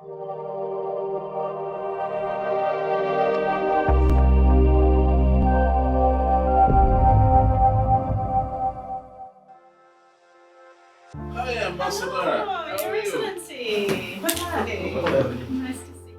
Hi, Ambassador. How Your are you? Excellency. Hi. Nice to see you.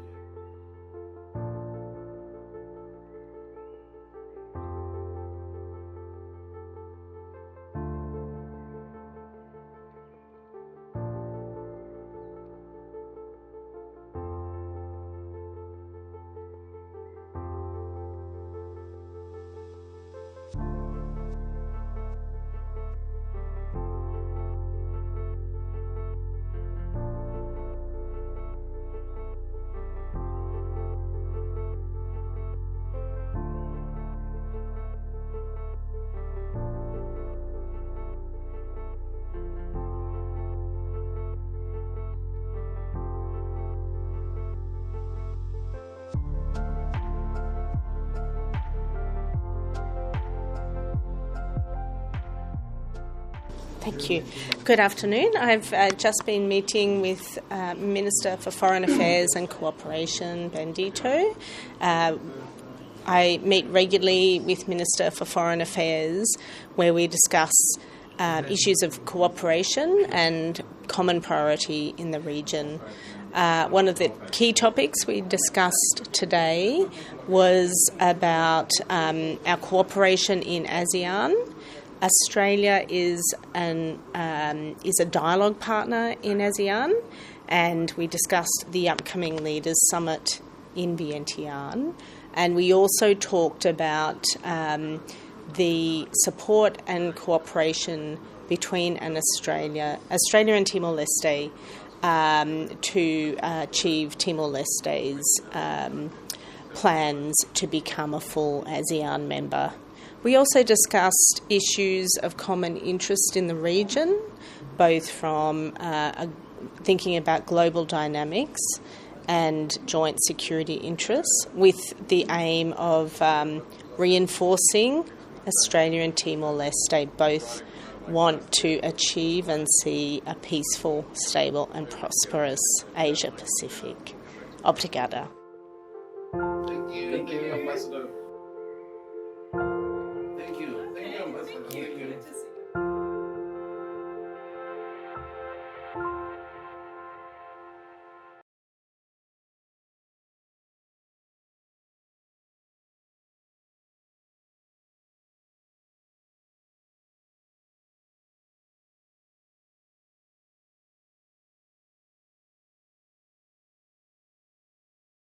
Thank you. Good afternoon. I've just been meeting with Minister for Foreign Affairs and Cooperation, Bendito. I meet regularly with Minister for Foreign Affairs where we discuss issues of cooperation and common priority in the region. One of the key topics we discussed today was about our cooperation in ASEAN. Australia is a dialogue partner in ASEAN, and we discussed the upcoming Leaders Summit in Vientiane. And we also talked about the support and cooperation between Australia and Timor-Leste to achieve Timor-Leste's plans to become a full ASEAN member. We also discussed issues of common interest in the region, both from thinking about global dynamics and joint security interests, with the aim of reinforcing Australia and Timor-Leste both want to achieve and see a peaceful, stable and prosperous Asia-Pacific. Obrigada. Thank you, Ambassador.